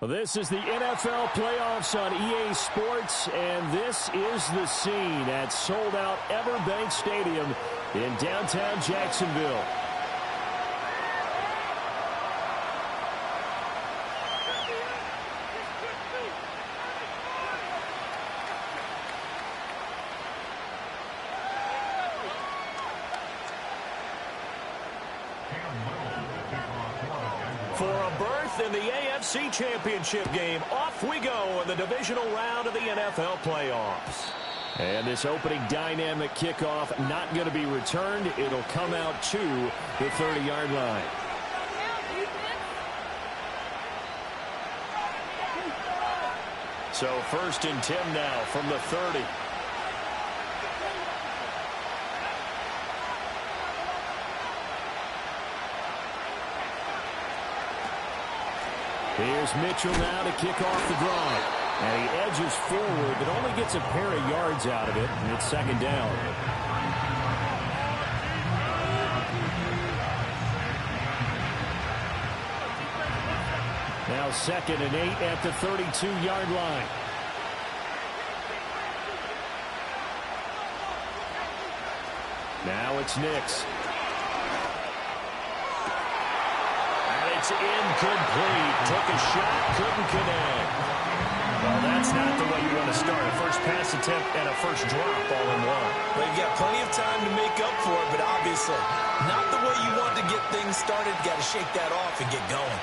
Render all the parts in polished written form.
This is the NFL playoffs on EA Sports, and this is the scene at sold-out Everbank Stadium in downtown Jacksonville. For a berth in the AFC Championship game, off we go in the divisional round of the NFL playoffs. And this opening dynamic kickoff not going to be returned. It'll come out to the 30-yard line. So 1st and 10 now from the 30. Here's Mitchell now to kick off the drive. And he edges forward, but only gets a pair of yards out of it, and it's 2nd down. Now 2nd and 8 at the 32-yard line. Now it's Nix. It's incomplete. Took a shot, couldn't connect. Well, that's not the way you want to start. A first pass attempt and a first drop all in one. Well, you've got plenty of time to make up for it, but obviously not the way you want to get things started. Got to shake that off and get going.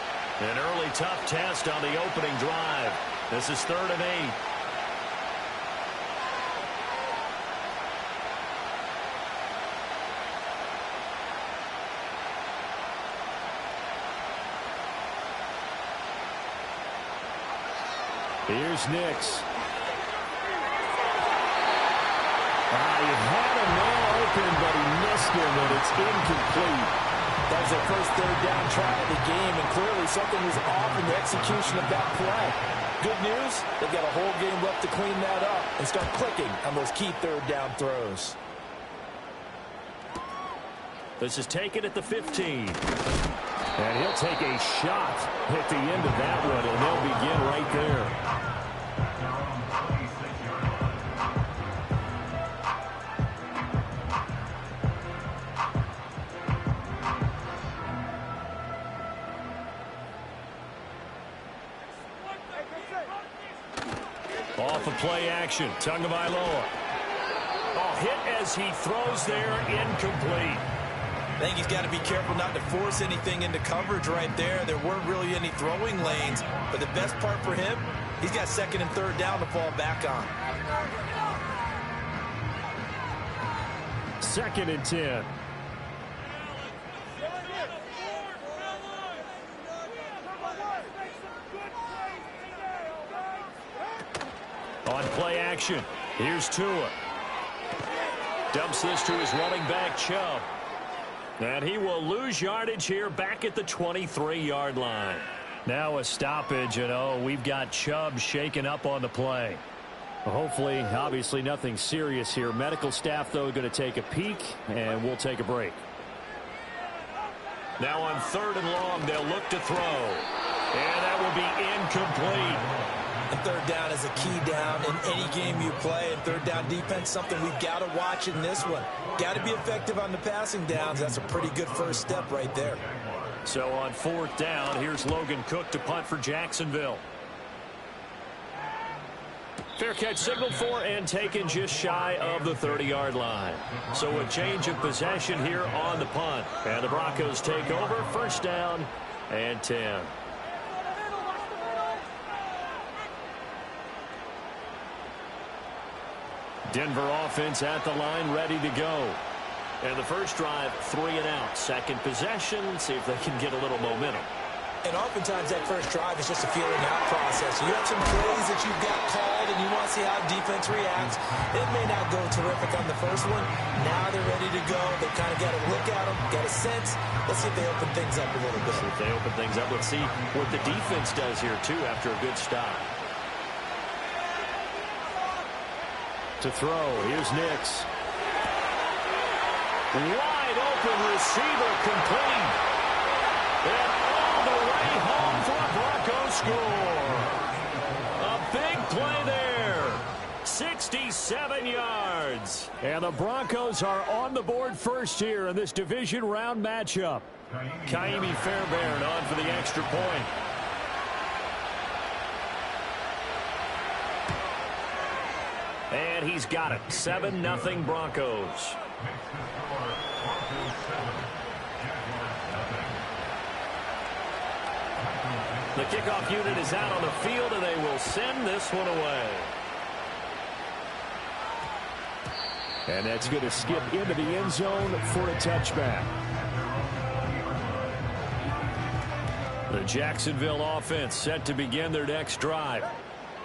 An early tough test on the opening drive. This is 3rd and 8. Here's Nix. He had a man open, but he missed him, and it's incomplete. That was their first 3rd down try of the game, and clearly something was off in the execution of that play. Good news, they've got a whole game left to clean that up and start clicking on those key 3rd down throws. This is taken at the 15. And he'll take a shot at the end of that one, and they'll begin right there. Off of play action, Tagovailoa. Hit as he throws there, incomplete. I think he's got to be careful not to force anything into coverage right there. There weren't really any throwing lanes, but the best part for him, he's got 2nd and 3rd down to fall back on. 2nd and 10. On play action, here's Tua. Dumps this to his running back, Chubb. And he will lose yardage here back at the 23-yard line. Now a stoppage, and we've got Chubb shaken up on the play. Hopefully, obviously nothing serious here. Medical staff, though, going to take a peek, and we'll take a break. Now on 3rd and long, they'll look to throw. And that will be incomplete. And 3rd down is a key down in any game you play. And 3rd down defense, something we've got to watch in this one. Got to be effective on the passing downs. That's a pretty good first step right there. So on 4th down, here's Logan Cook to punt for Jacksonville. Fair catch signaled for and taken just shy of the 30-yard line. So a change of possession here on the punt. And the Broncos take over, 1st down and 10. Denver offense at the line, ready to go. And the first drive, 3 and out. 2nd possession, see if they can get a little momentum. And oftentimes that first drive is just a feeling out process. You have some plays that you've got called, and you want to see how defense reacts. It may not go terrific on the first one. Now they're ready to go. They've kind of got to look at them, got a sense. Let's see if they open things up a little bit. See if they open things up. Let's see what the defense does here, too, after a good stop. To throw, here's Nix. Wide open receiver, complete. And all the way home for a Broncos score. play there. 67 yards. And the Broncos are on the board first here in this division round matchup. Kaimi Fairbairn on for the extra point. And he's got it. 7-0 Broncos. The kickoff unit is out on the field, and they will send this one away. And that's going to skip into the end zone for a touchback. The Jacksonville offense set to begin their next drive.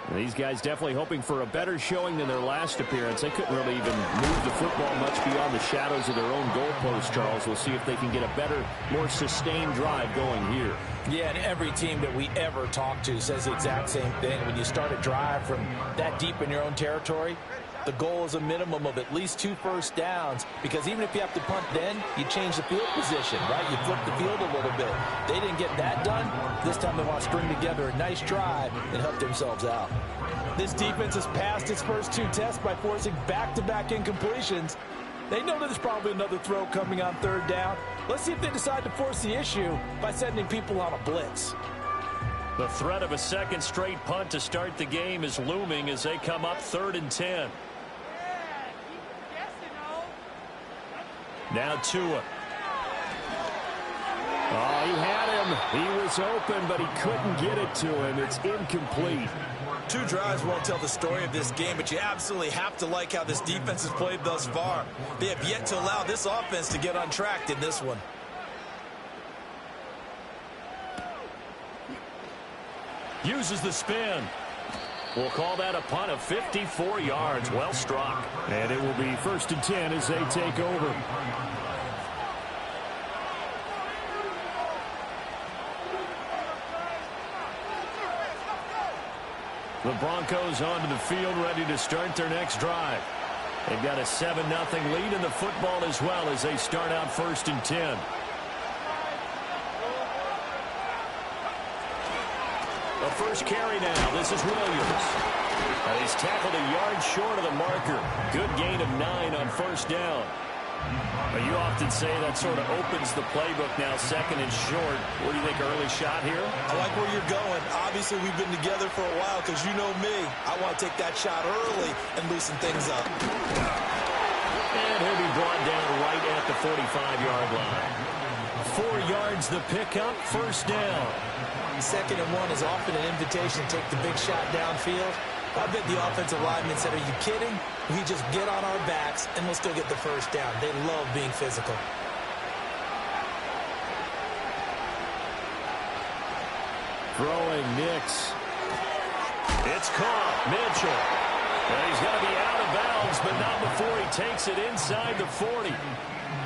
And these guys definitely hoping for a better showing than their last appearance. They couldn't really even move the football much beyond the shadows of their own goalpost, Charles. We'll see if they can get a better, more sustained drive going here. Yeah, and every team that we ever talk to says the exact same thing. When you start a drive from that deep in your own territory, the goal is a minimum of at least 2 first downs, because even if you have to punt then, you change the field position, right? You flip the field a little bit. They didn't get that done. This time they want to string together a nice drive and help themselves out. This defense has passed its first 2 tests by forcing back-to-back incompletions. They know there's probably another throw coming on 3rd down. Let's see if they decide to force the issue by sending people on a blitz. The threat of a second straight punt to start the game is looming as they come up 3rd and 10. Now Tua. Oh, he had him. He was open, but he couldn't get it to him. It's incomplete. 2 drives won't tell the story of this game, but you absolutely have to like how this defense has played thus far. They have yet to allow this offense to get untracked in this one. Uses the spin. We'll call that a punt of 54 yards. Well struck. And it will be 1st and 10 as they take over. The Broncos onto the field, ready to start their next drive. They've got a 7-0 lead in the football as well as they start out 1st and 10. The first carry now. This is Williams. And he's tackled a yard short of the marker. Good gain of 9 on 1st down. But you often say that sort of opens the playbook now, 2nd and short. What do you think, early shot here? I like where you're going. Obviously, we've been together for a while because you know me. I want to take that shot early and loosen things up. And he'll be brought down right at the 45-yard line. 4 yards the pickup, 1st down. 2nd and 1 is often an invitation to take the big shot downfield. I bet the offensive lineman said, are you kidding? We just get on our backs and we'll still get the 1st down. They love being physical. Throwing Nix. It's caught. Mitchell. And he's going to be out of bounds, but not before he takes it inside the 40.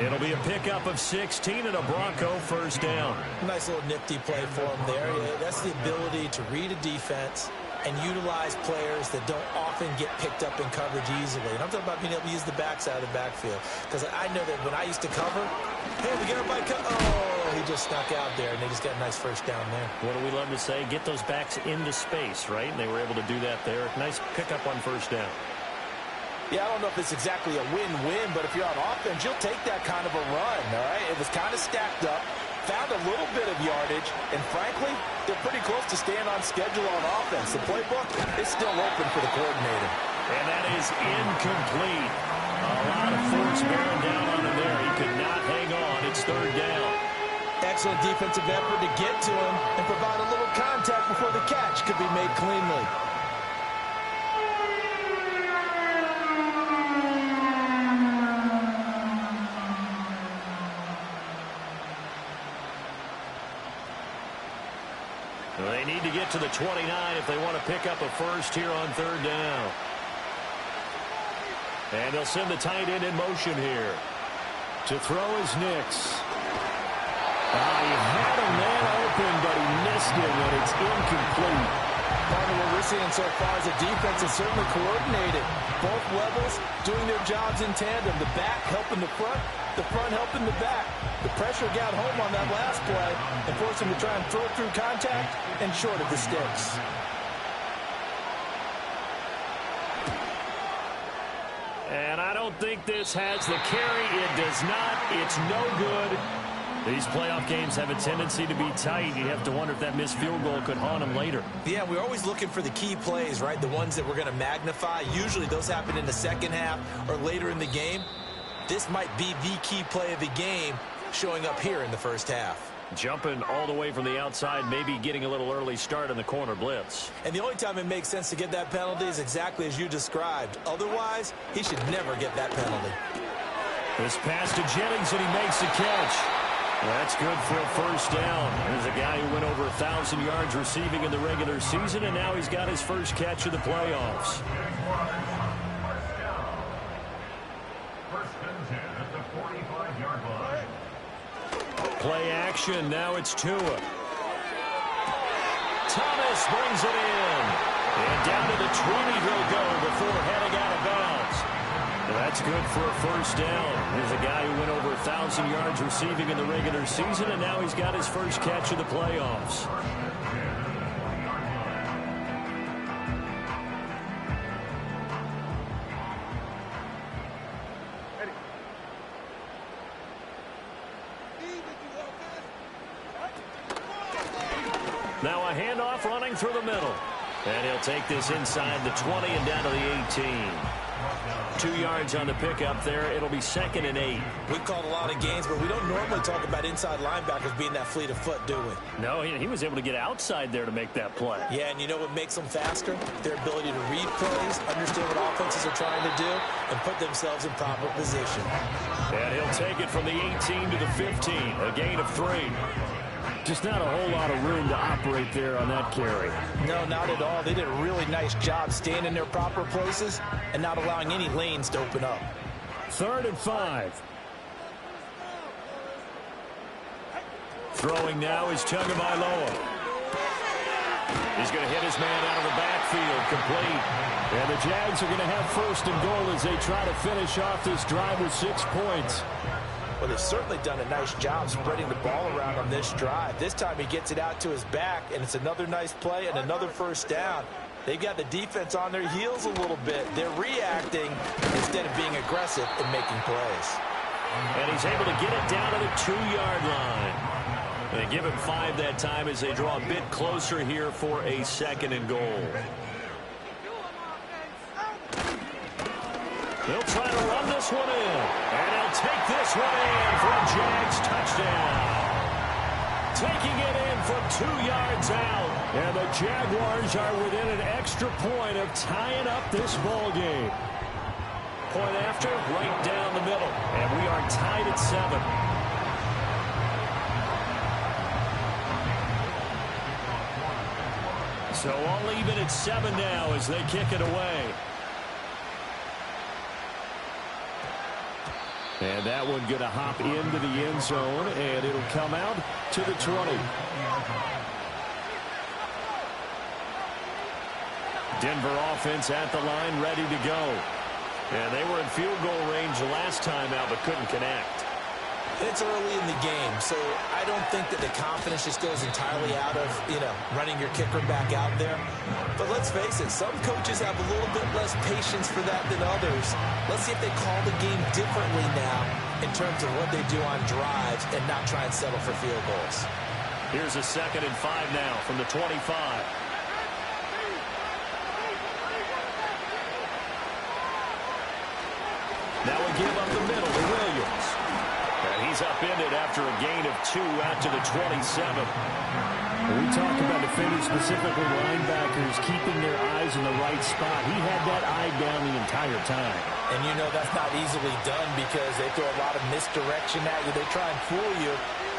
It'll be a pickup of 16 and a Bronco 1st down. Nice little nifty play for him there. That's the ability to read a defense and utilize players that don't often get picked up in coverage easily. And I'm talking about being able to use the backside of the backfield. Because I know that when I used to cover, hey, we got everybody oh, he just snuck out there, and they just got a nice 1st down there. What do we love to say? Get those backs into space, right? And they were able to do that there. Nice pickup on 1st down. Yeah, I don't know if it's exactly a win-win, but if you're on offense, you'll take that kind of a run, all right? It was kind of stacked up, found a little bit of yardage, and frankly, they're pretty close to staying on schedule on offense. The playbook is still open for the coordinator. And that is incomplete. A lot of force bearing down on him there. He could not hang on. It's 3rd down. Excellent defensive effort to get to him and provide a little contact before the catch could be made cleanly. They need to get to the 29 if they want to pick up a 1st here on 3rd down. And they'll send the tight end in motion here. To throw is Nix. He had a man open, but he missed it, and it's incomplete. Part of what we're seeing so far is the defense is certainly coordinated. Both levels doing their jobs in tandem. The back helping the front helping the back. The pressure got home on that last play and forced him to try and throw through contact and short of the sticks. And I don't think this has the carry. It does not. It's no good. These playoff games have a tendency to be tight. You have to wonder if that missed field goal could haunt them later. Yeah, we're always looking for the key plays, right? The ones that we're going to magnify. Usually those happen in the second half or later in the game. This might be the key play of the game showing up here in the first half. Jumping all the way from the outside, maybe getting a little early start in the corner blitz. And the only time it makes sense to get that penalty is exactly as you described. Otherwise, he should never get that penalty. This pass to Jennings, and he makes the catch. That's good for a first down. There's a guy who went over 1,000 yards receiving in the regular season, and now he's got his first catch of the playoffs. Play action. Now it's Tua. Thomas brings it in. And down to the 20 he'll go before heading out of bounds. That's good for a first down. There's a guy who went over 1,000 yards receiving in the regular season, and now he's got his first catch of the playoffs. Now a handoff running through the middle. And he'll take this inside the 20 and down to the 18. 2 yards on the pickup there. It'll be 2nd and 8. We've called a lot of games, but we don't normally talk about inside linebackers being that fleet of foot, do we? No, he was able to get outside there to make that play. Yeah, and you know what makes them faster? Their ability to read plays, understand what offenses are trying to do, and put themselves in proper position. And he'll take it from the 18 to the 15. A gain of 3. Just not a whole lot of room to operate there on that carry. No, not at all. They did a really nice job staying in their proper places and not allowing any lanes to open up. 3rd and 5. Throwing now is Tagovailoa. He's going to hit his man out of the backfield, complete. And the Jags are going to have 1st and goal as they try to finish off this drive with 6 points. Well, they've certainly done a nice job spreading the ball around on this drive. This time he gets it out to his back, and it's another nice play and another first down. They've got the defense on their heels a little bit. They're reacting instead of being aggressive and making plays. And he's able to get it down to the 2-yard line. They give him 5 that time as they draw a bit closer here for a 2nd and goal. They'll try to run this one in. And he'll take this one in for a Jags touchdown. Taking it in from 2 yards out. And the Jaguars are within an extra point of tying up this ball game. Point after, right down the middle. And we are tied at 7. So all even at 7 now as they kick it away. And that one going to hop into the end zone, and it'll come out to the 20. Denver offense at the line, ready to go. And they were in field goal range last time out, but couldn't connect. It's early in the game, so I don't think that the confidence just goes entirely out of, running your kicker back out there. But let's face it, some coaches have a little bit less patience for that than others. Let's see if they call the game differently now in terms of what they do on drives and not try and settle for field goals. Here's a 2nd and 5 now from the 25. Now we give up the middle to Williams. And he's upended after a gain of 2 out to the 27. We talk about defenders, specifically linebackers, keeping their eyes in the right spot. He had that eye down the entire time. And that's not easily done because they throw a lot of misdirection at you. They try and fool you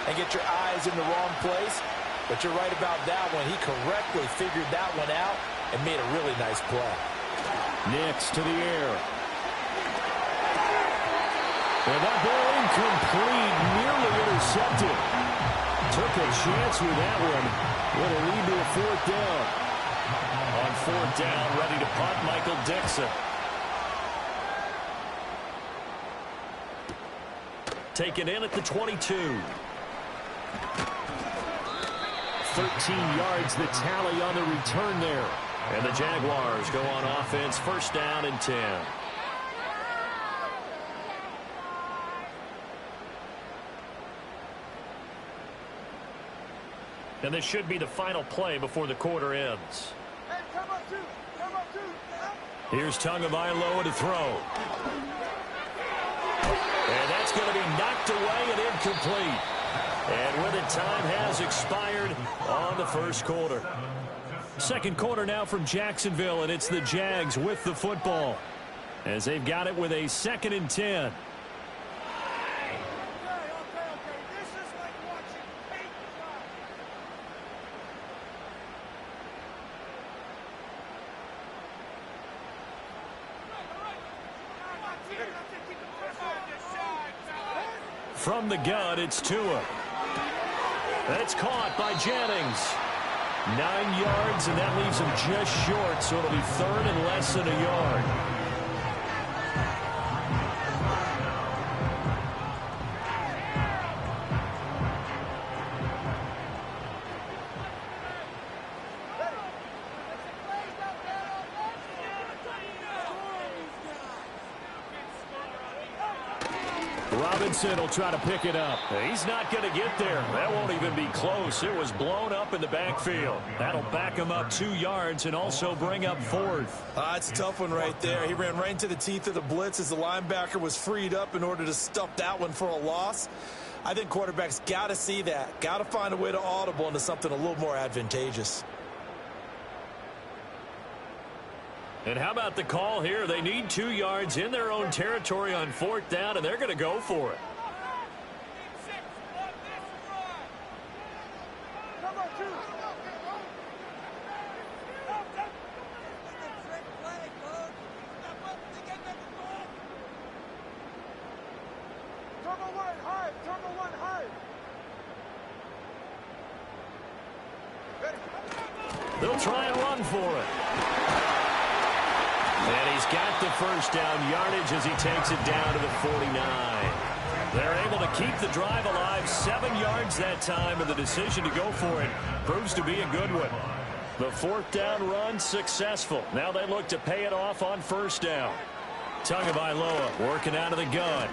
and get your eyes in the wrong place. But you're right about that one. He correctly figured that one out and made a really nice play. Next to the air. And that ball incomplete, nearly intercepted. Took a chance with that one. It'll lead to a 4th down. On 4th down, ready to punt, Michael Dixon. Taken in at the 22. 13 yards the tally on the return there. And the Jaguars go on offense, 1st down and 10. And this should be the final play before the quarter ends. Here's Tagovailoa to throw. And that's going to be knocked away and incomplete. And with it, time has expired on the first quarter. Second quarter now from Jacksonville, and it's the Jags with the football as they've got it with a 2nd and 10. From the gun, it's Tua. That's caught by Jennings. 9 yards, and that leaves him just short, so it'll be 3rd and less than a yard. Robinson will try to pick it up. He's not going to get there. That won't even be close. It was blown up in the backfield. That'll back him up 2 yards and also bring up 4th. It's a tough one right there. He ran right into the teeth of the blitz as the linebacker was freed up in order to stop that one for a loss. I think quarterbacks got to see that. Got to find a way to audible into something a little more advantageous. And how about the call here? They need 2 yards in their own territory on 4th down, and they're going to go for it. They'll try and run for it. And he's got the first down yardage as he takes it down to the 49. They're able to keep the drive alive, 7 yards that time, and the decision to go for it proves to be a good one. The 4th down run successful. Now they look to pay it off on 1st down. Tagovailoa working out of the gun.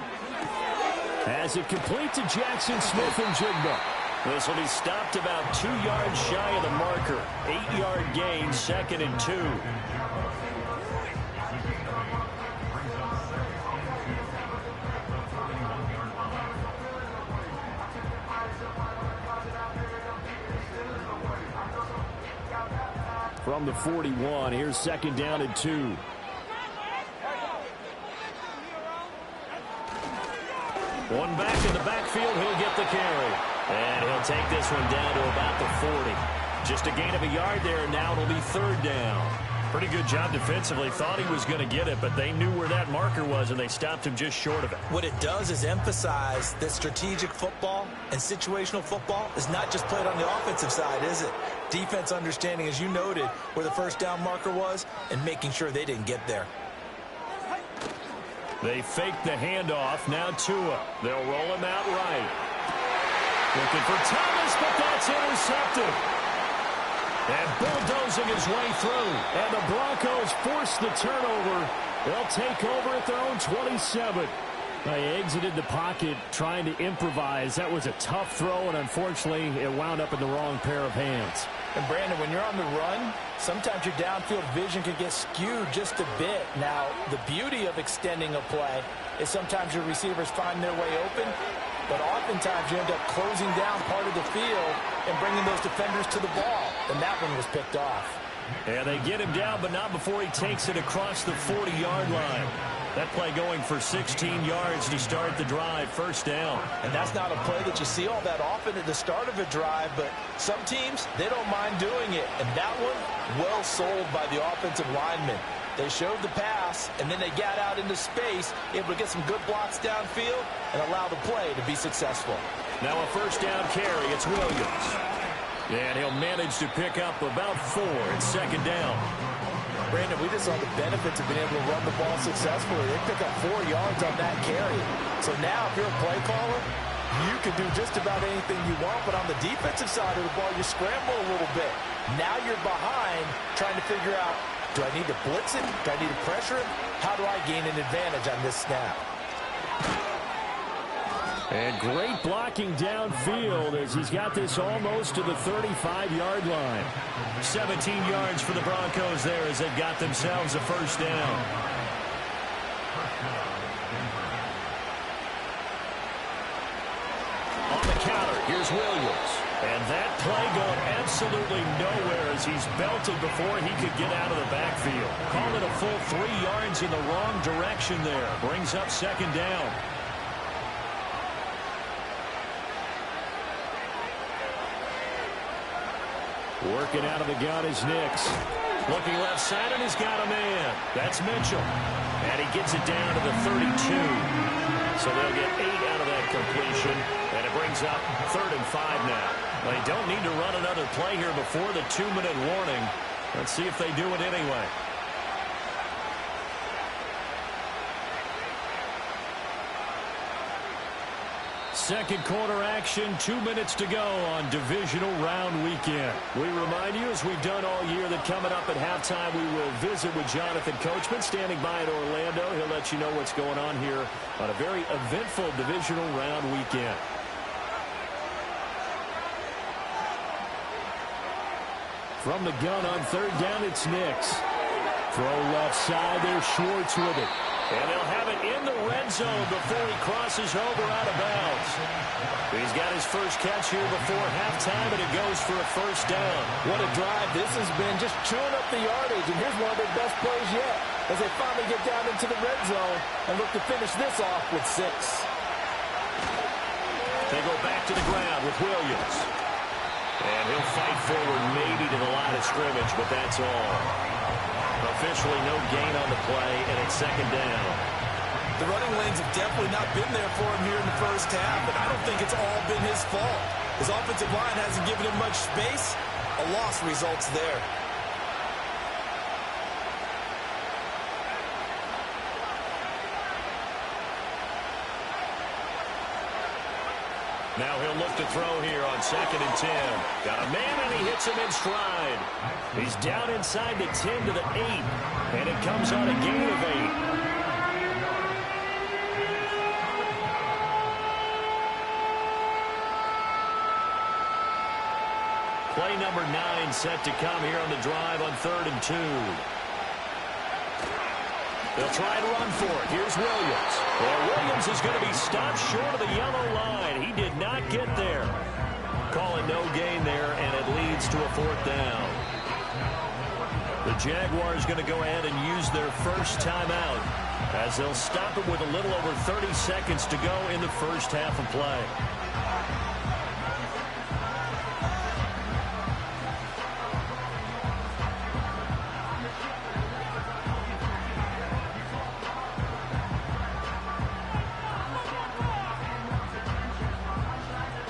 As it complete to Jackson Smith and Jigba. This will be stopped about 2 yards shy of the marker. 8-yard gain, 2nd and 2. From the 41, here's 2nd down and 2. One back in the backfield, he'll get the carry. And he'll take this one down to about the 40. Just a gain of a yard there, and now it'll be 3rd down. Pretty good job defensively. Thought he was going to get it, but they knew where that marker was, and they stopped him just short of it. What it does is emphasize that strategic football and situational football is not just played on the offensive side, is it? Defense understanding, as you noted, where the 1st down marker was and making sure they didn't get there. They fake the handoff. Now Tua. They'll roll him out right. Looking for Thomas, but that's intercepted. And bulldozing his way through. And the Broncos force the turnover. They'll take over at their own 27. They exited the pocket trying to improvise. That was a tough throw, and unfortunately, it wound up in the wrong pair of hands. And, Brandon, when you're on the run, sometimes your downfield vision can get skewed just a bit. Now, the beauty of extending a play is sometimes your receivers find their way open, but oftentimes you end up closing down part of the field and bringing those defenders to the ball. And that one was picked off. And they get him down, but not before he takes it across the 40-yard line. That play going for 16 yards to start the drive, 1st down. And that's not a play that you see all that often at the start of a drive, but some teams, they don't mind doing it. And that one, well sold by the offensive linemen. They showed the pass, and then they got out into space, able to get some good blocks downfield and allow the play to be successful. Now a 1st down carry. It's Williams. And he'll manage to pick up about 4 at 2nd down. Brandon, we just saw the benefits of being able to run the ball successfully. They pick up 4 yards on that carry. So now, if you're a play caller, you can do just about anything you want. But on the defensive side of the ball, you scramble a little bit. Now you're behind trying to figure out, do I need to blitz him? Do I need to pressure him? How do I gain an advantage on this snap? And great blocking downfield as he's got this almost to the 35-yard line. 17 yards for the Broncos there as they've got themselves a first down. On the counter, here's Williams. And that play going absolutely nowhere as he's belted before he could get out of the backfield. Call it a full 3 yards in the wrong direction there. Brings up second down. Working out of the gun is Nix. Looking left side, and he's got a man. That's Mitchell. And he gets it down to the 32. So they'll get 8 out of that completion. And it brings up 3rd and 5 now. They don't need to run another play here before the 2-minute warning. Let's see if they do it anyway. Second quarter action, 2 minutes to go on divisional round weekend. We remind you, as we've done all year, that coming up at halftime, we will visit with Jonathan Coachman standing by in Orlando. He'll let you know what's going on here on a very eventful divisional round weekend. From the gun on 3rd down, it's Nix. Throw left side, there's Schwartz with it. And they'll have it in the red zone before he crosses over out of bounds. He's got his first catch here before halftime, and it goes for a first down. What a drive this has been, just chewing up the yardage. And here's one of their best plays yet as they finally get down into the red zone and look to finish this off with 6. They go back to the ground with Williams. And he'll fight forward maybe to the line of scrimmage, but that's all. Officially no gain on the play, and it's second down. The running lanes have definitely not been there for him here in the first half, and I don't think it's all been his fault. His offensive line hasn't given him much space. A loss results there. Now he'll look to throw here on 2nd and 10. Got a man, and he hits him in stride. He's down inside the 10 to the 8, and it comes on a gain of 8. Play number 9 set to come here on the drive on 3rd and 2. They'll try and run for it. Here's Williams. Well, Williams is going to be stopped short of the yellow line. He did not get there. Call it no gain there, and it leads to a 4th down. The Jaguars going to go ahead and use their first timeout as they'll stop it with a little over 30 seconds to go in the first half of play.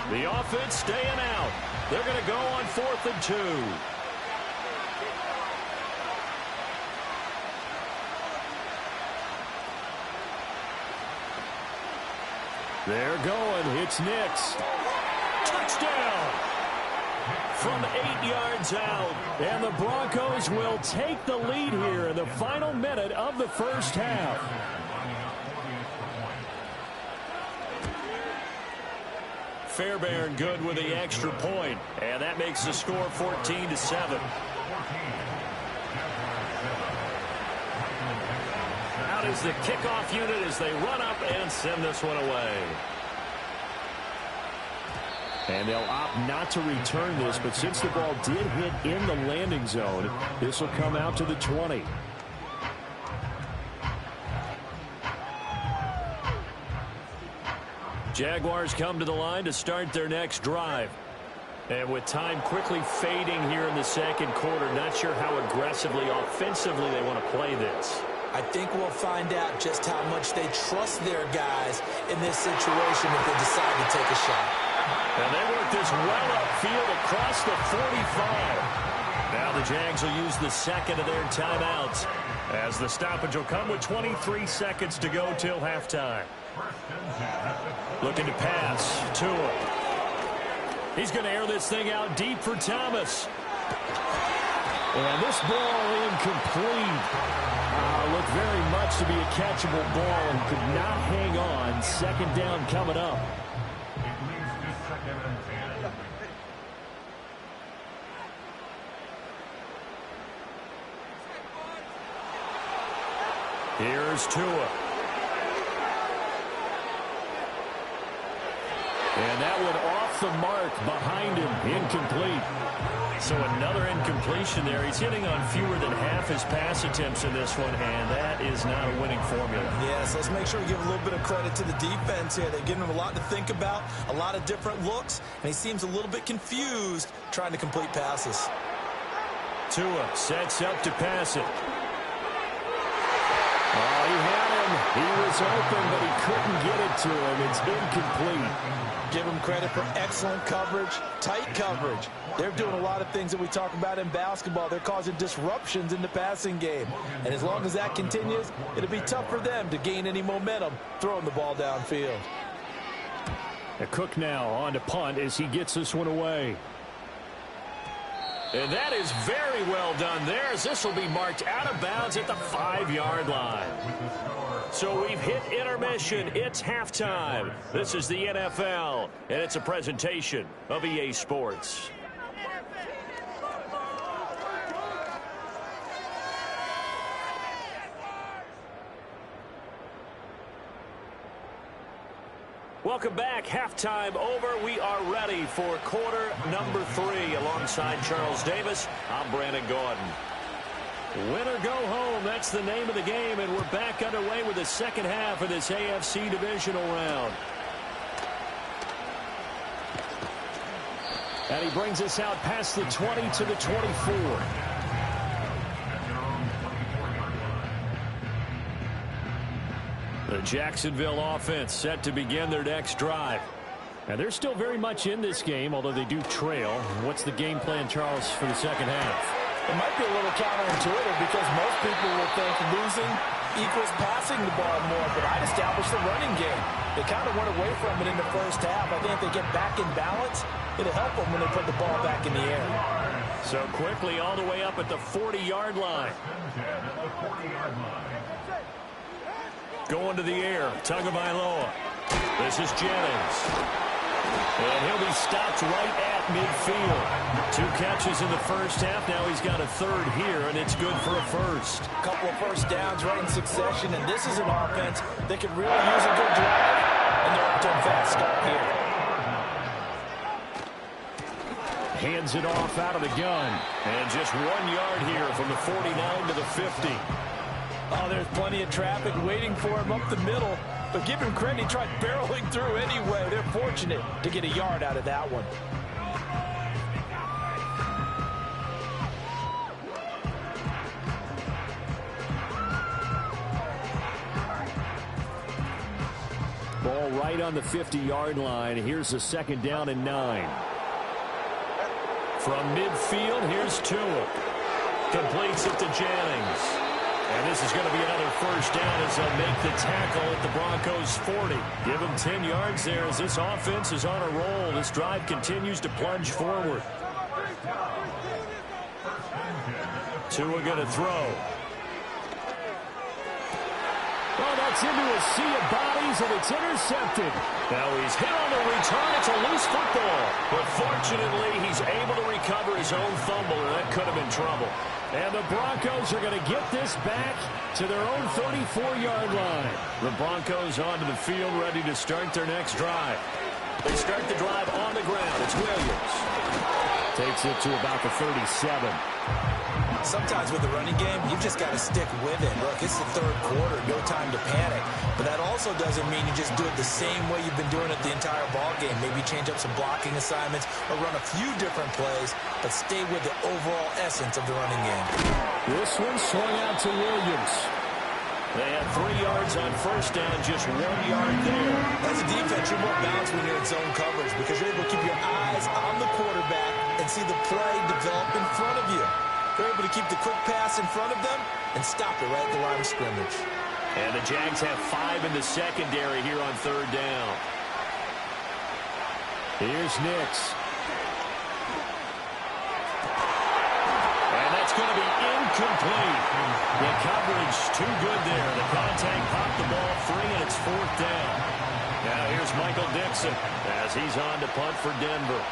The offense staying out. They're going to go on 4th and 2. They're going. It's Nix. Touchdown! From 8 yards out. And the Broncos will take the lead here in the final minute of the first half. Fairbairn good with the extra point, and that makes the score 14-7. Out is the kickoff unit as they run up and send this one away. And they'll opt not to return this, but since the ball did hit in the landing zone, this will come out to the 20. Jaguars come to the line to start their next drive. And with time quickly fading here in the second quarter, not sure how aggressively, offensively they want to play this. I think we'll find out just how much they trust their guys in this situation if they decide to take a shot. And they work this well upfield across the 45. Now the Jags will use the second of their timeouts as the stoppage will come with 23 seconds to go till halftime. Looking to pass to him. He's going to air this thing out deep for Thomas. And this ball incomplete. Looked very much looks to be a catchable ball and could not hang on. Second down coming up. Here's Tua. And that one off the mark behind him. Incomplete. So another incompletion there. He's hitting on fewer than half his pass attempts in this one, and that is not a winning formula. Yes, let's make sure we give a little bit of credit to the defense here. They've given him a lot to think about, a lot of different looks, and he seems a little bit confused trying to complete passes. Tua sets up to pass it. Oh, he had him. He was open, but he couldn't get it to him. It's incomplete. Give them credit for excellent coverage, tight coverage. They're doing a lot of things that we talk about in basketball. They're causing disruptions in the passing game. And as long as that continues, it'll be tough for them to gain any momentum throwing the ball downfield. Cook now on to punt as he gets this one away. And that is very well done there, as this will be marked out of bounds at the 5-yard line. So we've hit intermission. It's halftime. This is the NFL, and it's a presentation of EA Sports. Welcome back. Halftime over. We are ready for quarter number 3. Alongside Charles Davis, I'm Brandon Gordon. Win or go home, that's the name of the game, and we're back underway with the second half of this AFC divisional round. And he brings us out past the 20 to the 24. The Jacksonville offense set to begin their next drive. And they're still very much in this game, although they do trail. What's the game plan, Charles, for the second half? It might be a little counterintuitive because most people will think losing equals passing the ball more, but I'd establish the running game. They kind of went away from it in the first half. I think if they get back in balance, it'll help them when they put the ball back in the air. So quickly all the way up at the 40-yard line. Going to the air, Tagovailoa. This is Jennings. And he'll be stopped right at midfield. 2 catches in the first half. Now he's got a third here, and it's good for a first. A couple of first downs right in succession, and this is an offense that could really use a good drive. And they're up to a fast start here. Hands it off out of the gun. And just 1 yard here from the 49 to the 50. Oh, there's plenty of traffic waiting for him up the middle. But give him credit, he tried barreling through anyway. They're fortunate to get a yard out of that one. Ball right on the 50-yard line. Here's a second down and 9. From midfield, here's Tua. Completes it to Jennings. And this is going to be another first down as they'll make the tackle at the Broncos' 40. Give them 10 yards there as this offense is on a roll. This drive continues to plunge forward. Tua going to throw. Oh, that's into a sea of bodies, and it's intercepted. Now he's hit on the return. It's a loose football. But fortunately, he's able to recover his own fumble, and that could have been trouble. And the Broncos are going to get this back to their own 34-yard line. The Broncos onto the field, ready to start their next drive. They start the drive on the ground. It's Williams. Takes it to about the 37. Sometimes with the running game, you've just got to stick with it. Look, it's the third quarter, no time to panic. But that also doesn't mean you just do it the same way you've been doing it the entire ball game. Maybe change up some blocking assignments or run a few different plays, but stay with the overall essence of the running game. This one swung out to Williams. They had 3 yards on first down, just 1 yard there. As a defense, you're more balanced when you're in zone coverage because you're able to keep your eyes on the quarterback and see the play develop in front of you. They're able to keep the quick pass in front of them and stop it right at the line of scrimmage. And the Jags have 5 in the secondary here on third down. Here's Nix. And that's going to be incomplete. The coverage too good there. The ball free, and it's 4th down. Now here's Michael Dixon as he's on to punt for Denver.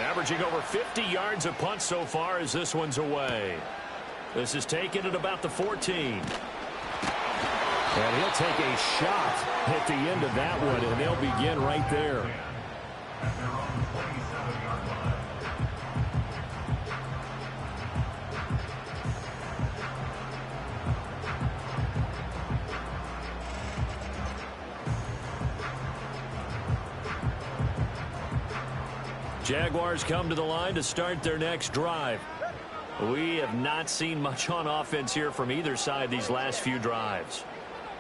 Averaging over 50 yards a punt so far as this one's away. This is taken at about the 14. And he'll take a shot at the end of that one, and they'll begin right there. Jaguars come to the line to start their next drive. We have not seen much on offense here from either side these last few drives.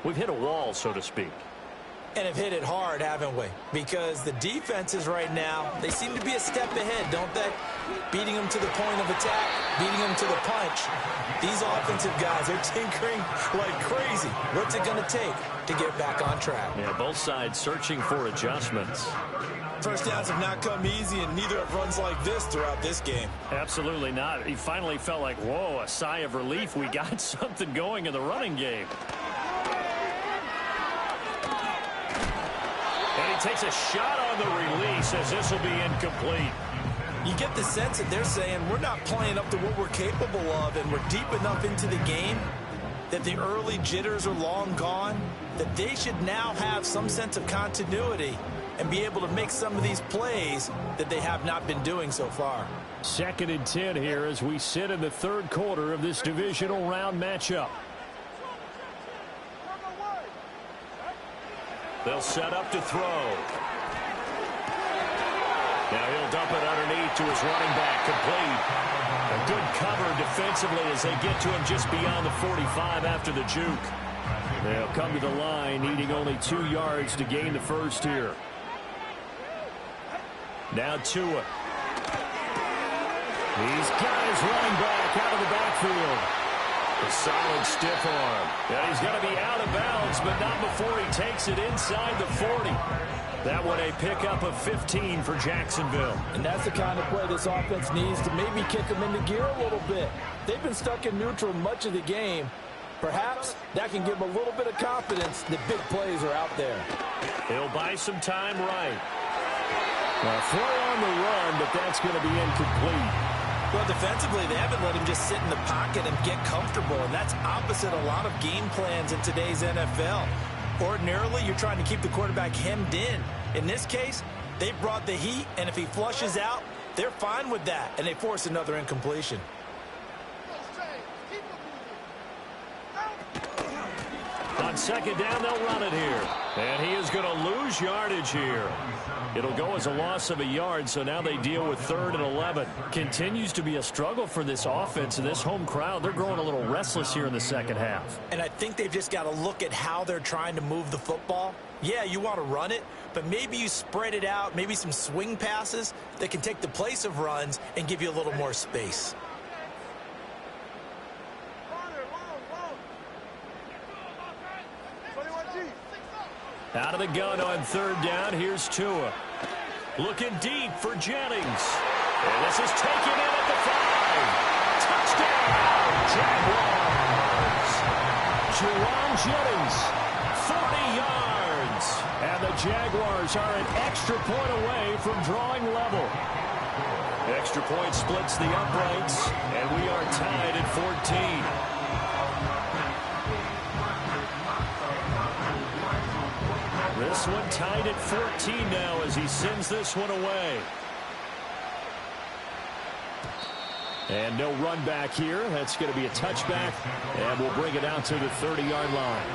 We've hit a wall, so to speak. And have hit it hard, haven't we? Because the defenses right now, they seem to be a step ahead, don't they? Beating them to the point of attack, beating them to the punch. These offensive guys are tinkering like crazy. What's it going to take to get back on track? Yeah, both sides searching for adjustments. First downs have not come easy, and neither have runs like this throughout this game. Absolutely not. He finally felt like, whoa, a sigh of relief. We got something going in the running game. And he takes a shot on the release as this will be incomplete. You get the sense that they're saying we're not playing up to what we're capable of, and we're deep enough into the game that the early jitters are long gone, that they should now have some sense of continuity and be able to make some of these plays that they have not been doing so far. 2nd and 10 here as we sit in the 3rd quarter of this divisional round matchup. They'll set up to throw. Now he'll dump it underneath to his running back, complete. A good cover defensively as they get to him just beyond the 45 after the juke. They'll come to the line, needing only 2 yards to gain the first here. Now Tua. He's got his running back out of the backfield. A solid stiff arm. Yeah, he's going to be out of bounds, but not before he takes it inside the 40. That one a pickup of 15 for Jacksonville. And that's the kind of play this offense needs to maybe kick them into gear a little bit. They've been stuck in neutral much of the game. Perhaps that can give them a little bit of confidence that big plays are out there. He'll buy some time right. Well, throw on the run, but that's going to be incomplete. Well, defensively, they haven't let him just sit in the pocket and get comfortable, and that's opposite a lot of game plans in today's NFL. Ordinarily, you're trying to keep the quarterback hemmed in. In this case, they brought the heat, and if he flushes out, they're fine with that, and they force another incompletion. On 2nd down, they'll run it here. And he is going to lose yardage here. It'll go as a loss of a yard, so now they deal with 3rd and 11. Continues to be a struggle for this offense and this home crowd. They're growing a little restless here in the 2nd half. And I think they've just got to look at how they're trying to move the football. Yeah, you want to run it, but maybe you spread it out, maybe some swing passes that can take the place of runs and give you a little more space. Out of the gun on 3rd down, here's Tua. Looking deep for Jennings. And this is taken in at the 5. Touchdown, Jaguars. Juwan Jennings, 40 yards. And the Jaguars are an extra point away from drawing level. Extra point splits the uprights, and we are tied at 14. This one tied at 14 now as he sends this one away. And no run back here. That's going to be a touchback, and we'll bring it out to the 30-yard line.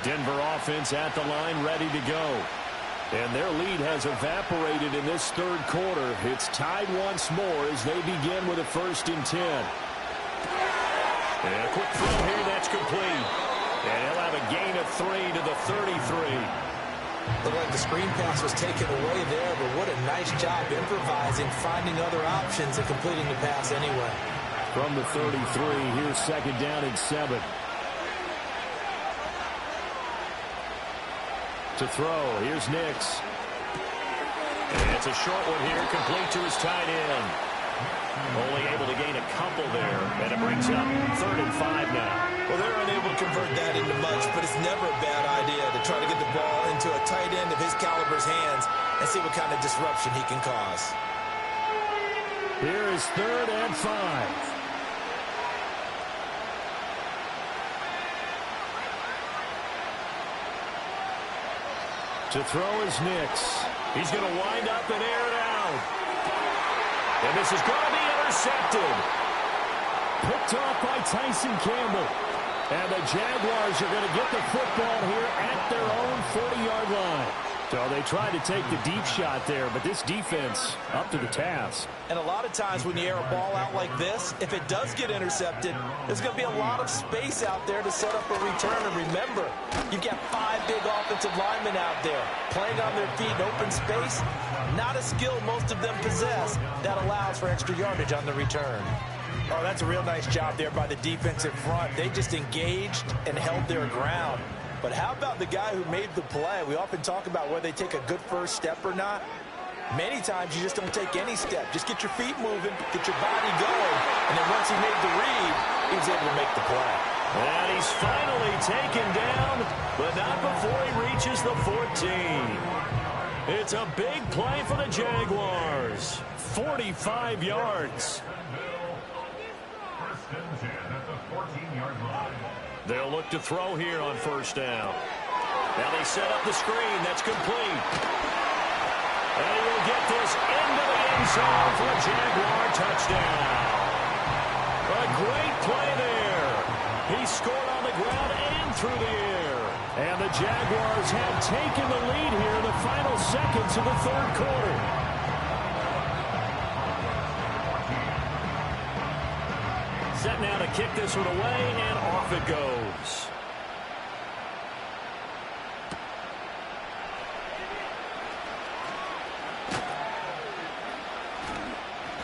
Denver offense at the line, ready to go. And their lead has evaporated in this 3rd quarter. It's tied once more as they begin with a 1st and 10. And a quick throw here, that's complete. And he'll have a gain of 3 to the 33. Looked like the screen pass was taken away there, but what a nice job improvising, finding other options, and completing the pass anyway. From the 33, here's 2nd down and 7. to throw. Here's Nix. And it's a short one here, complete to his tight end. Only able to gain a couple there, and it brings up 3rd and 5 now. Well, they're unable to convert that into much, but it's never a bad idea to try to get the ball into a tight end of his caliber's hands and see what kind of disruption he can cause. Here is 3rd and 5. To throw is Nix. He's going to wind up and air it out. And this is going to be intercepted. Picked off by Tyson Campbell. And the Jaguars are going to get the football here at their own 40-yard line. So they tried to take the deep shot there, but this defense up to the task. And a lot of times when you air a ball out like this, if it does get intercepted, there's going to be a lot of space out there to set up a return. And remember, you've got 5 big offensive linemen out there playing on their feet in open space. Not a skill most of them possess that allows for extra yardage on the return. Oh, that's a real nice job there by the defensive front. They just engaged and held their ground. But how about the guy who made the play? We often talk about whether they take a good first step or not. Many times you just don't take any step. Just get your feet moving, get your body going, and then once he made the read, he was able to make the play. And he's finally taken down, but not before he reaches the 14. It's a big play for the Jaguars. 45 yards. They'll look to throw here on 1st down. Now they set up the screen. That's complete. And he will get this into the end zone for a Jaguar touchdown. A great play there. He scored on the ground and through the air. And the Jaguars have taken the lead here in the final seconds of the 3rd quarter. Set now to kick this one away, and off it goes.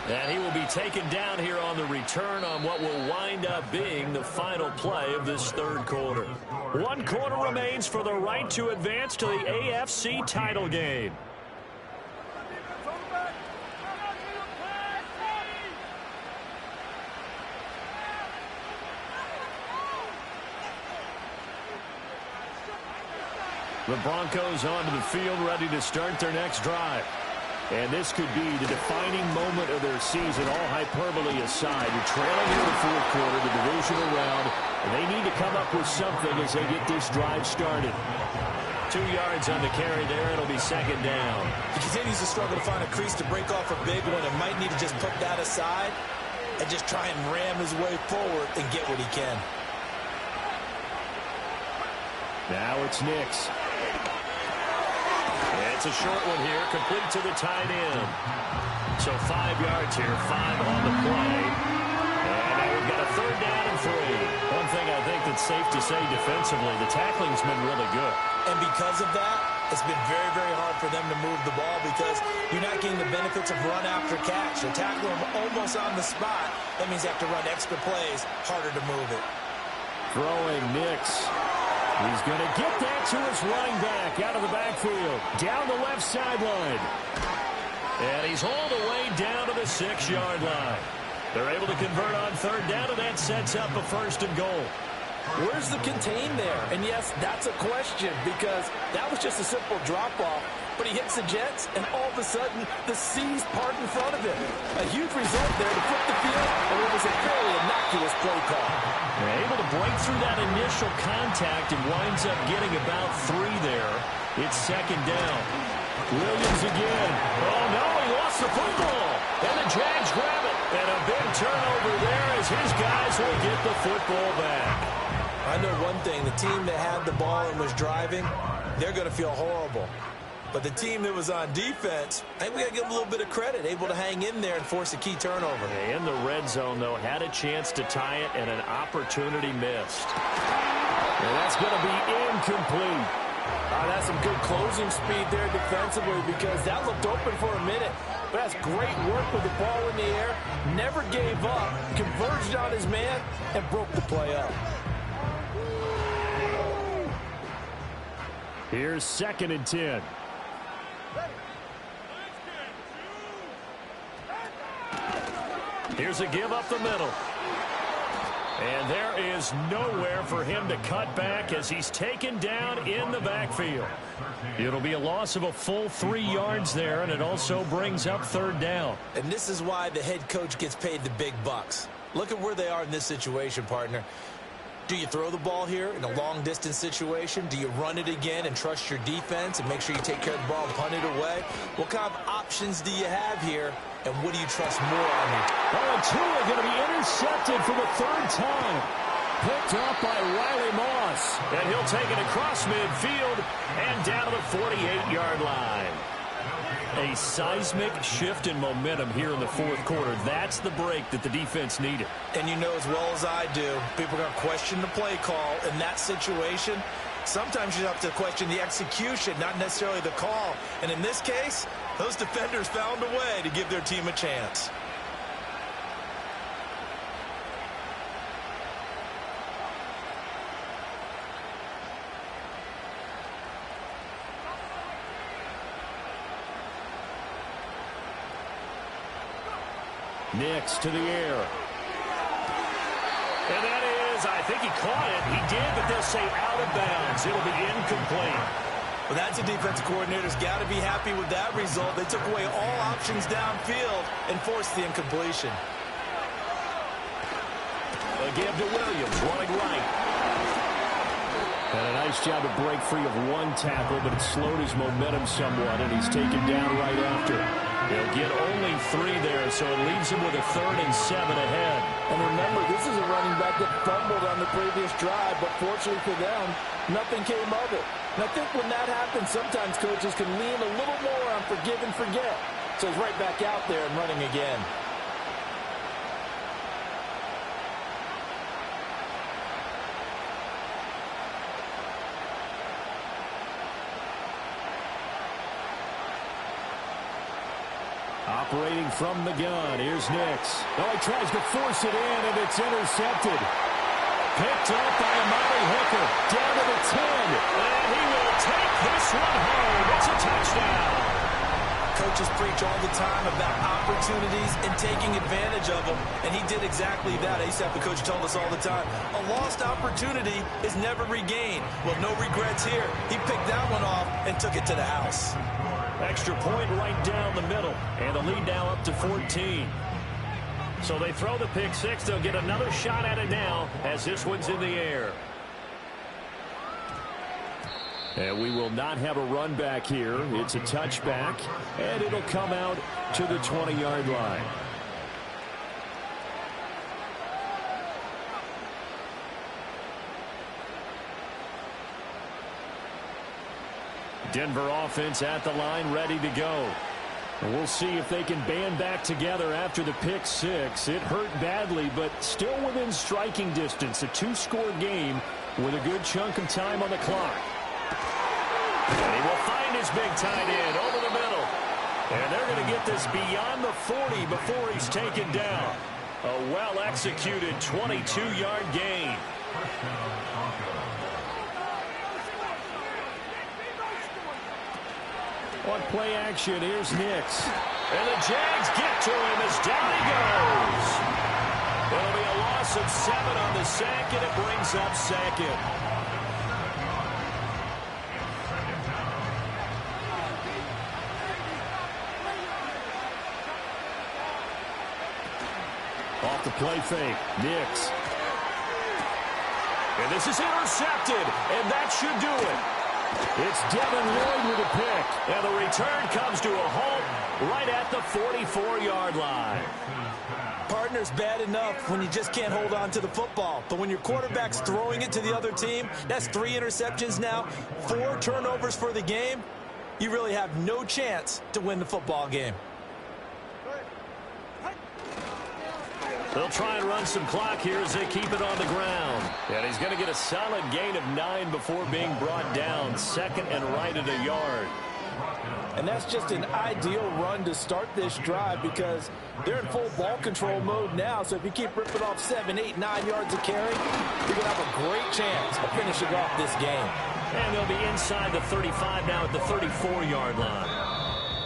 And he will be taken down here on the return on what will wind up being the final play of this 3rd quarter. 1 quarter remains for the right to advance to the AFC title game. The Broncos onto the field, ready to start their next drive. And this could be the defining moment of their season, all hyperbole aside. You're trailing in the 4th quarter, the divisional round, and they need to come up with something as they get this drive started. 2 yards on the carry there. It'll be 2nd down. He continues to struggle to find a crease to break off a big one and might need to just put that aside and just try and ram his way forward and get what he can. Now it's Nix. It's a short one here, complete to the tight end. So 5 yards here, 5 on the play. And now we've got a 3rd down and 3. One thing I think that's safe to say defensively, the tackling's been really good. And because of that, it's been very, very hard for them to move the ball because you're not getting the benefits of run after catch. They're tackling them almost on the spot. That means you have to run extra plays, harder to move it. Throwing Nix. He's going to get that to his running back out of the backfield. Down the left sideline. And he's hauled away down to the 6-yard line. They're able to convert on 3rd down, and that sets up a 1st and goal. Where's the contain there? And yes, that's a question because that was just a simple drop-off. But he hits the Jets, and all of a sudden, the seas part in front of him. A huge result there to flip the field, and it was a fairly innocuous play call. They're able to break through that initial contact and winds up getting about 3 there. It's 2nd down. Williams again. Oh, no, he lost the football. And the Jags grab it. And a big turnover there as his guys will get the football back. I know one thing. The team that had the ball and was driving, they're going to feel horrible. But the team that was on defense, I think we got to give them a little bit of credit, able to hang in there and force a key turnover. In the red zone, though, had a chance to tie it and an opportunity missed. And that's going to be incomplete. That's some good closing speed there defensively because that looked open for a minute. But that's great work with the ball in the air. Never gave up, converged on his man, and broke the play up. Here's 2nd and 10. Here's a give up the middle. And there is nowhere for him to cut back as he's taken down in the backfield. It'll be a loss of a full 3 yards there, and it also brings up 3rd down. And this is why the head coach gets paid the big bucks. Look at where they are in this situation, partner. Do you throw the ball here in a long-distance situation? Do you run it again and trust your defense and make sure you take care of the ball and punt it away? What kind of options do you have here, and what do you trust more on you? Oh, and Tua going to be intercepted for the 3rd time. Picked up by Riley Moss. And he'll take it across midfield and down to the 48-yard line. A seismic shift in momentum here in the 4th quarter. That's the break that the defense needed. And you know as well as I do, people are going to question the play call in that situation. Sometimes you have to question the execution, not necessarily the call. And in this case, those defenders found a way to give their team a chance. Nix to the air. And that is, I think he caught it. He did, but they'll say out of bounds. It'll be incomplete. Well, that's a defensive coordinator's got to be happy with that result. They took away all options downfield and forced the incompletion. A give to Williams, running right. And a nice job to break free of 1 tackle, but it slowed his momentum somewhat, and he's taken down right after. He'll get only 3 there, so it leaves him with a 3rd and 7 ahead. And remember, this is a running back that fumbled on the previous drive, but fortunately for them, nothing came of it. And I think when that happens, sometimes coaches can lean a little more on forgive and forget. So he's right back out there and running again. Operating from the gun, here's Nix. Oh, he tries to force it in, and it's intercepted. Picked up by Amari Hooker, down to the 10. And he will take this one home. It's a touchdown. Coaches preach all the time about opportunities and taking advantage of them, and he did exactly that. I used to have the coach tell us all the time, a lost opportunity is never regained. Well, no regrets here. He picked that one off and took it to the house. Extra point right down the middle, and the lead now up to 14. So they throw the pick 6. They'll get another shot at it now as this one's in the air. And we will not have a run back here. It's a touchback, and it'll come out to the 20-yard line. Denver offense at the line, ready to go. And we'll see if they can band back together after the pick 6. It hurt badly, but still within striking distance. A 2-score game with a good chunk of time on the clock. And he will find his big tight end over the middle. And they're going to get this beyond the 40 before he's taken down. A well-executed 22-yard gain. On play action, here's Nix. And the Jags get to him as down he goes. It'll be a loss of 7 on the sack, and it brings up 2nd. Off the play fake, Nix. And this is intercepted, and that should do it. It's Devin Lloyd with a pick. And the return comes to a halt right at the 44-yard line. Partner's bad enough when you just can't hold on to the football. But when your quarterback's throwing it to the other team, that's 3 interceptions now, 4 turnovers for the game. You really have no chance to win the football game. They'll try and run some clock here as they keep it on the ground. And he's going to get a solid gain of 9 before being brought down. 2nd and right at a yard. And that's just an ideal run to start this drive because they're in full ball control mode now. So if you keep ripping off 7, 8, 9 yards of carry, you're going to have a great chance of finishing off this game. And they'll be inside the 35 now at the 34-yard line.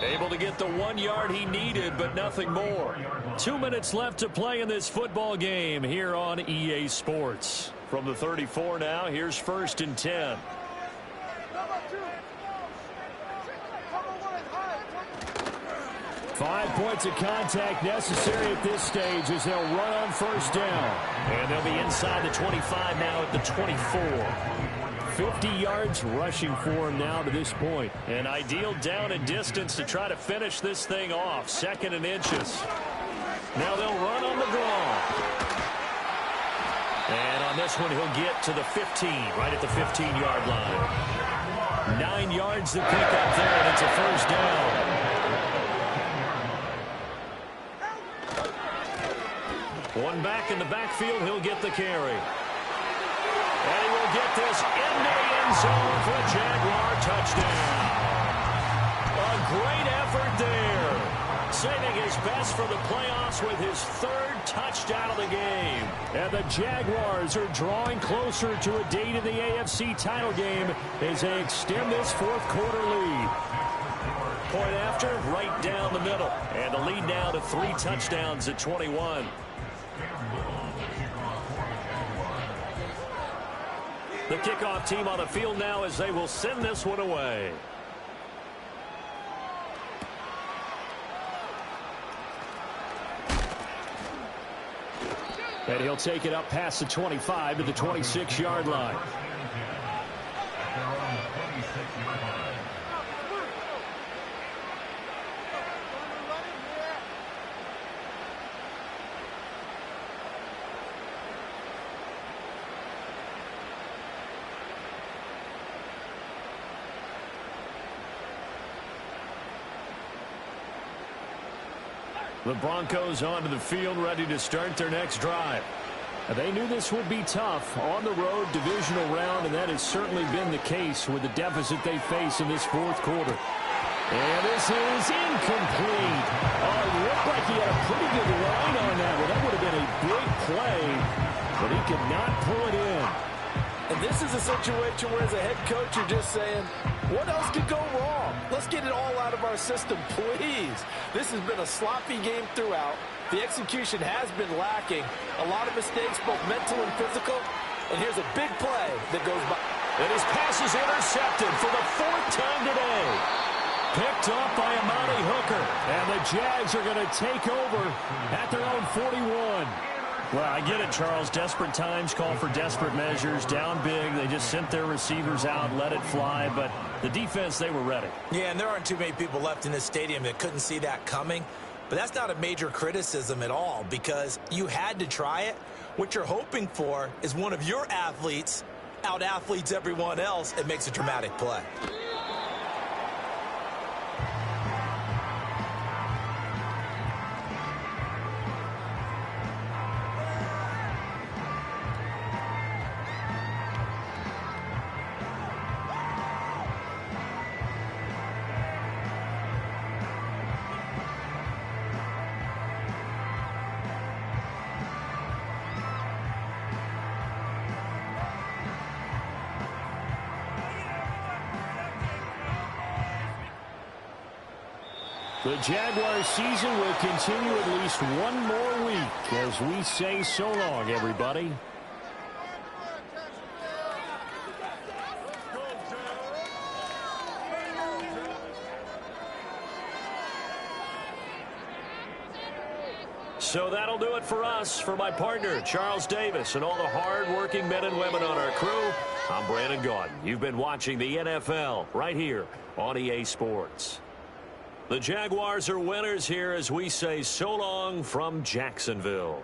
Able to get the 1 yard he needed, but nothing more. 2 minutes left to play in this football game here on EA Sports. From the 34 now, here's 1st and 10. Five points of contact necessary at this stage as they'll run on 1st down. And they'll be inside the 25 now at the 24. 50 yards rushing for him now to this point. An ideal down and distance to try to finish this thing off. 2nd and inches. Now they'll run on the draw. And on this one, he'll get to the 15, right at the 15-yard line. 9 yards to pick up there, and it's a 1st down. One back in the backfield, he'll get the carry. And he will get this into the end zone for a Jaguar touchdown. A great effort there. Saving his best for the playoffs with his 3rd touchdown of the game. And the Jaguars are drawing closer to a date in the AFC title game as they extend this 4th quarter lead. Point after, right down the middle. And the lead now to 3 touchdowns at 21. The kickoff team on the field now as they will send this one away. And he'll take it up past the 25 to the 26-yard line. The Broncos onto the field, ready to start their next drive. They knew this would be tough on the road, divisional round, and that has certainly been the case with the deficit they face in this 4th quarter. And this is incomplete. Oh, it looked like he had a pretty good line on that one. That would have been a big play, but he could not pull it in. And this is a situation where as a head coach you're just saying, what else could go wrong? Let's get it all out of our system, please. This has been a sloppy game throughout. The execution has been lacking. A lot of mistakes, both mental and physical. And here's a big play that goes by. And his pass is intercepted for the 4th time today. Picked up by Amani Hooker. And the Jags are going to take over at their own 41. Well, I get it, Charles. Desperate times call for desperate measures. Down big. They just sent their receivers out, let it fly. But the defense, they were ready. Yeah, and there aren't too many people left in this stadium that couldn't see that coming. But that's not a major criticism at all because you had to try it. What you're hoping for is one of your athletes out-athletes everyone else and makes a dramatic play. The Jaguars season will continue at least one more week as we say so long, everybody. So that'll do it for us. For my partner, Charles Davis, and all the hard-working men and women on our crew, I'm Brandon Gaudin. You've been watching the NFL right here on EA Sports. The Jaguars are winners here as we say so long from Jacksonville.